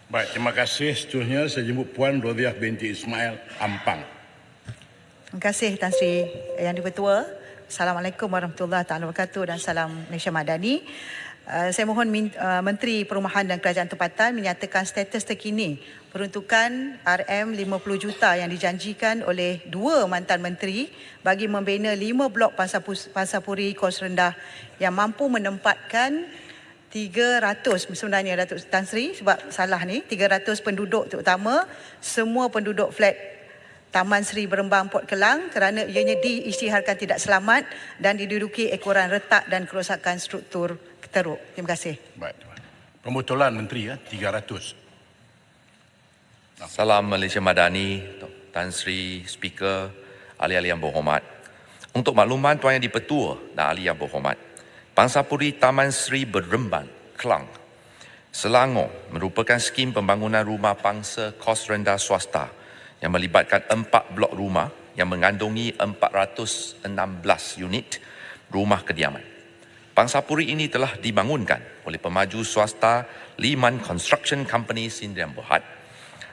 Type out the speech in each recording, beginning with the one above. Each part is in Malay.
Baik, terima kasih. Seterusnya saya jemput Puan Rodiah binti Ismail Ampang. Terima kasih Tan Sri Yang di-Pertua. Assalamualaikum warahmatullahi wabarakatuh dan salam Malaysia Madani. Saya mohon Menteri Perumahan dan Kerajaan Tempatan menyatakan status terkini peruntukan RM50 juta yang dijanjikan oleh dua mantan menteri bagi membina 5 blok Pansapuri kos rendah yang mampu menempatkan 300 sebenarnya Datuk Tan Sri, sebab salah ni, 300 penduduk terutama semua penduduk flat Taman Seri Berembang Port Kelang kerana ianya diisytiharkan tidak selamat dan diduduki ekoran retak dan kerosakan struktur teruk. Terima kasih. Baik, pembetulan Menteri 300. Salam Malaysia Madani, Tan Sri, Speaker, ahli-ahli yang berhormat. Untuk makluman Tuan Yang di-Pertua dan ahli yang berhormat, Pansapuri Taman Seri Berembang, Kelang, Selangor merupakan skim pembangunan rumah pangsa kos rendah swasta yang melibatkan 4 blok rumah yang mengandungi 416 unit rumah kediaman. Pansapuri ini telah dibangunkan oleh pemaju swasta Liman Construction Company Sdn Bhd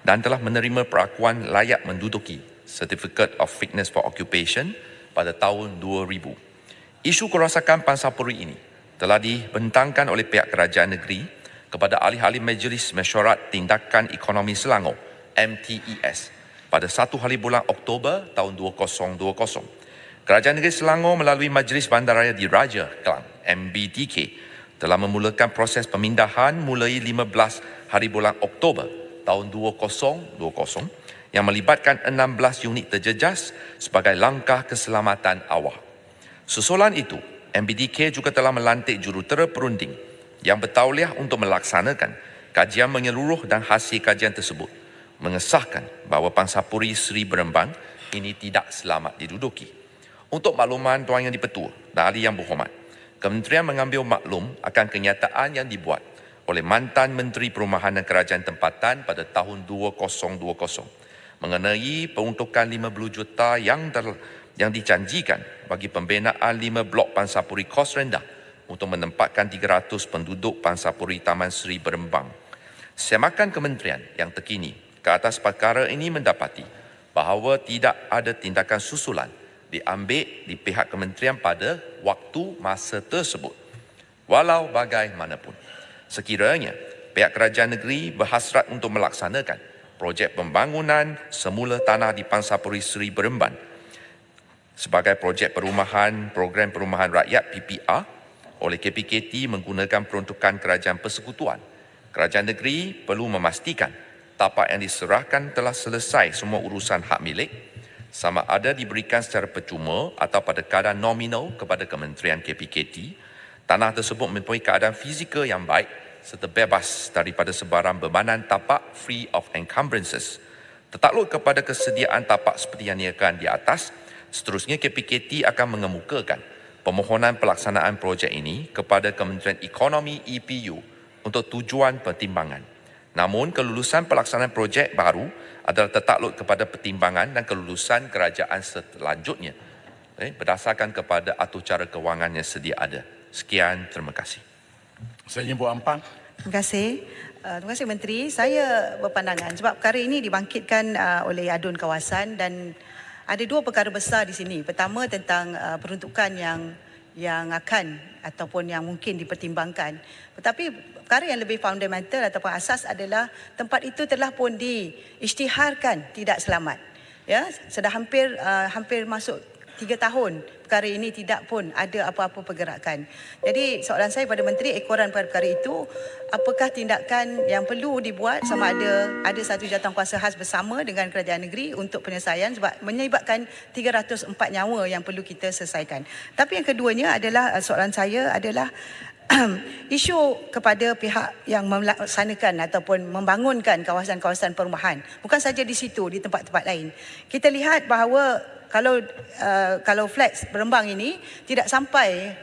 dan telah menerima perakuan layak menduduki Certificate of Fitness for Occupation pada tahun 2000. Isu kerosakan Pansapuri ini telah dibentangkan oleh pihak kerajaan negeri kepada ahli-ahli Majlis Mesyuarat Tindakan Ekonomi Selangor MTES pada 1 hari bulan Oktober tahun 2020. Kerajaan Negeri Selangor melalui Majlis Bandaraya Diraja Kelang MBDK telah memulakan proses pemindahan mulai 15 hari bulan Oktober tahun 2020 yang melibatkan 16 unit terjejas sebagai langkah keselamatan awal. Susulan itu, MBDK juga telah melantik jurutera perunding yang bertauliah untuk melaksanakan kajian menyeluruh dan hasil kajian tersebut mengesahkan bahawa Pansapuri Seri Berembang ini tidak selamat diduduki. Untuk makluman Tuan Yang di-Pertua dan ahli yang berhormat, Kementerian mengambil maklum akan kenyataan yang dibuat oleh mantan Menteri Perumahan dan Kerajaan Tempatan pada tahun 2020 mengenai peruntukan 50 juta yang dijanjikan bagi pembinaan 5 blok Pansapuri kos rendah untuk menempatkan 300 penduduk Pansapuri Taman Seri Berembang. Semakan kementerian yang terkini ke atas perkara ini mendapati bahawa tidak ada tindakan susulan diambil di pihak kementerian pada waktu masa tersebut. Walau bagaimanapun, sekiranya pihak kerajaan negeri berhasrat untuk melaksanakan projek pembangunan semula tanah di Pansapuri Seri Berembang sebagai projek perumahan, program perumahan rakyat PPR oleh KPKT menggunakan peruntukan kerajaan persekutuan, kerajaan negeri perlu memastikan tapak yang diserahkan telah selesai semua urusan hak milik, sama ada diberikan secara percuma atau pada keadaan nominal kepada Kementerian KPKT. Tanah tersebut mempunyai keadaan fizikal yang baik serta bebas daripada sebarang bebanan tapak, free of encumbrances. Tertakluk kepada kesediaan tapak seperti yang diakan di atas, seterusnya KPKT akan mengemukakan permohonan pelaksanaan projek ini kepada Kementerian Ekonomi EPU untuk tujuan pertimbangan. Namun, kelulusan pelaksanaan projek baru adalah tertakluk kepada pertimbangan dan kelulusan kerajaan selanjutnya berdasarkan kepada atur cara kewangan yang sedia ada. Sekian, terima kasih. Saya jemput Ampang. Terima kasih. Terima kasih Menteri. Saya berpandangan sebab perkara ini dibangkitkan oleh adun kawasan dan ada dua perkara besar di sini. Pertama tentang peruntukan yang akan ataupun yang mungkin dipertimbangkan. Tetapi perkara yang lebih fundamental ataupun asas adalah tempat itu telah pun diisytiharkan tidak selamat. Ya, sudah hampir masuk 3 tahun perkara ini tidak pun ada apa-apa pergerakan. Jadi soalan saya pada Menteri, ekoran perkara itu, apakah tindakan yang perlu dibuat sama ada satu jawatankuasa khas bersama dengan kerajaan negeri untuk penyelesaian sebab menyebabkan 304 nyawa yang perlu kita selesaikan. Tapi yang keduanya adalah soalan saya adalah isu kepada pihak yang melaksanakan ataupun membangunkan kawasan-kawasan perumahan. Bukan saja di situ, di tempat-tempat lain. Kita lihat bahawa kalau flat Berembang ini tidak sampai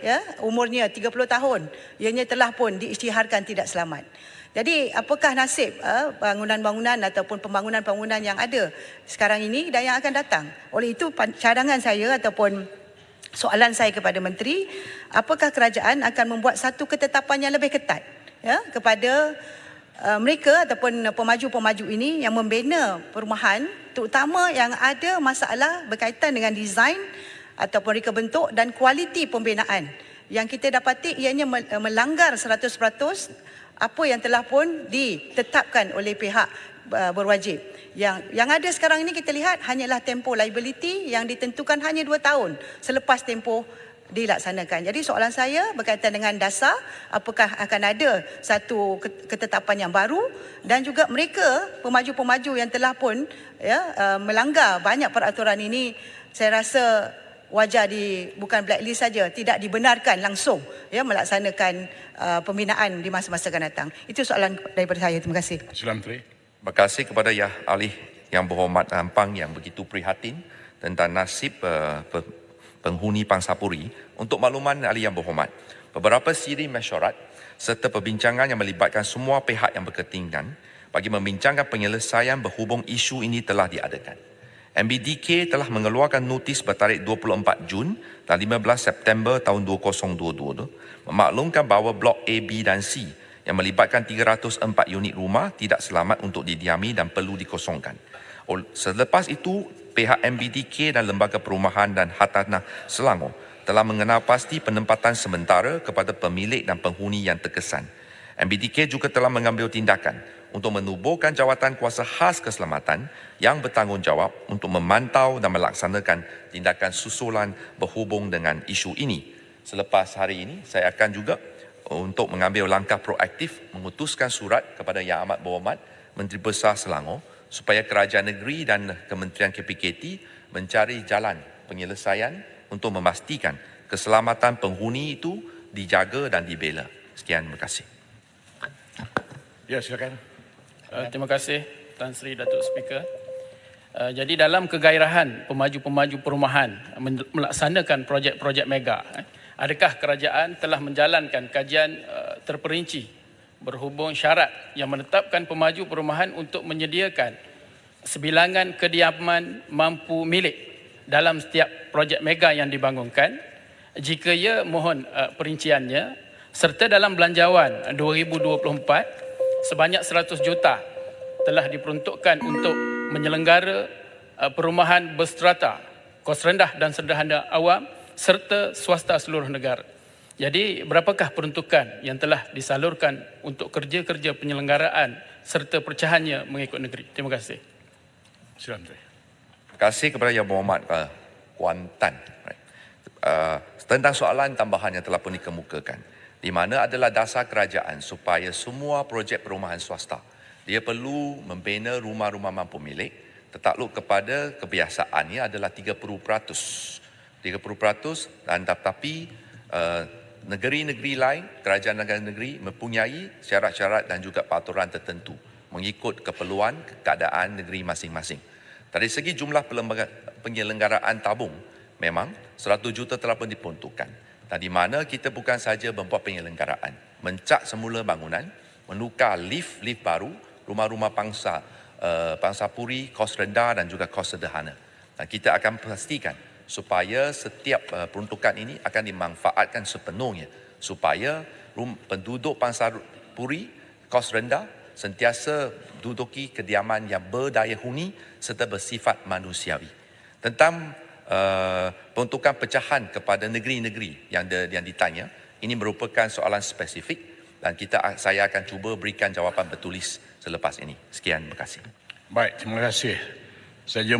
umurnya 30 tahun, ianya telah pun diisytiharkan tidak selamat. Jadi apakah nasib bangunan-bangunan ataupun pembangunan-bangunan yang ada sekarang ini dan yang akan datang? Oleh itu cadangan saya ataupun soalan saya kepada Menteri, apakah kerajaan akan membuat satu ketetapan yang lebih ketat kepada mereka ataupun pemaju-pemaju ini yang membina perumahan, terutama yang ada masalah berkaitan dengan desain ataupun reka bentuk dan kualiti pembinaan. Yang kita dapati ianya melanggar 100% apa yang telah pun ditetapkan oleh pihak berwajib. Yang ada sekarang ini kita lihat hanyalah tempoh liability yang ditentukan hanya 2 tahun selepas tempoh dilaksanakan. Jadi soalan saya berkaitan dengan dasar, apakah akan ada satu ketetapan yang baru, dan juga mereka pemaju-pemaju yang telah pun melanggar banyak peraturan ini, saya rasa wajar bukan blacklist saja, tidak dibenarkan langsung melaksanakan pembinaan di masa-masa akan datang. Itu soalan daripada saya. Terima kasih. Sila Menteri. Terima kasih kepada Ahli Yang Berhormat Ampang yang begitu prihatin tentang nasib penghuni Pangsapuri. Untuk makluman Ahli Yang Berhormat, beberapa siri mesyuarat serta perbincangan yang melibatkan semua pihak yang berkepentingan bagi membincangkan penyelesaian berhubung isu ini telah diadakan. MBDK telah mengeluarkan notis bertarikh 24 Jun dan 15 September tahun 2022 memaklumkan bahawa blok A, B dan C yang melibatkan 304 unit rumah tidak selamat untuk didiami dan perlu dikosongkan. Selepas itu, pihak MBDK dan Lembaga Perumahan dan Hartanah Selangor telah mengenal pasti penempatan sementara kepada pemilik dan penghuni yang terkesan. MBDK juga telah mengambil tindakan untuk menubuhkan jawatan kuasa khas keselamatan yang bertanggungjawab untuk memantau dan melaksanakan tindakan susulan berhubung dengan isu ini. Selepas hari ini, saya akan juga untuk mengambil langkah proaktif mengutuskan surat kepada Yang Amat Berhormat Menteri Besar Selangor supaya Kerajaan Negeri dan Kementerian KPKT mencari jalan penyelesaian untuk memastikan keselamatan penghuni itu dijaga dan dibela. Sekian, terima kasih. Ya, silakan. Terima kasih Tan Sri Datuk Speaker. Jadi dalam kegairahan pemaju-pemaju perumahan melaksanakan projek-projek mega, adakah kerajaan telah menjalankan kajian terperinci berhubung syarat yang menetapkan pemaju perumahan untuk menyediakan sebilangan kediaman mampu milik dalam setiap projek mega yang dibangunkan? Jika ya, mohon perinciannya, serta dalam belanjawan 2024 sebanyak 100 juta telah diperuntukkan untuk menyelenggara perumahan berstrata, kos rendah dan sederhana awam serta swasta seluruh negara. Jadi berapakah peruntukan yang telah disalurkan untuk kerja-kerja penyelenggaraan serta percahannya mengikut negeri? Terima kasih. Sila Menteri. Terima kasih kepada Yang Berhormat Kuantan. Tentang soalan tambahan yang telah pun dikemukakan, di mana adalah dasar kerajaan supaya semua projek perumahan swasta dia perlu membina rumah-rumah mampu milik, tertakluk kepada kebiasaannya adalah 30%. 30% dan tetapi negeri-negeri lain, kerajaan negara negeri mempunyai syarat-syarat dan juga peraturan tertentu mengikut keperluan keadaan negeri masing-masing. Dari segi jumlah penyelenggaraan tabung, memang 100 juta telah pun diperuntukkan. Dan di mana kita bukan saja membuat penyelenggaraan, mencat semula bangunan, menukar lift baru, rumah-rumah Pangsapuri, kos rendah dan juga kos sederhana. Dan kita akan pastikan supaya setiap peruntukan ini akan dimanfaatkan sepenuhnya supaya penduduk Pangsapuri, kos rendah, sentiasa duduki kediaman yang berdaya huni serta bersifat manusiawi. Tentang peruntukan pecahan kepada negeri-negeri yang ditanya, ini merupakan soalan spesifik dan saya akan cuba berikan jawapan bertulis selepas ini. Sekian, terima kasih. Baik, terima kasih. Saya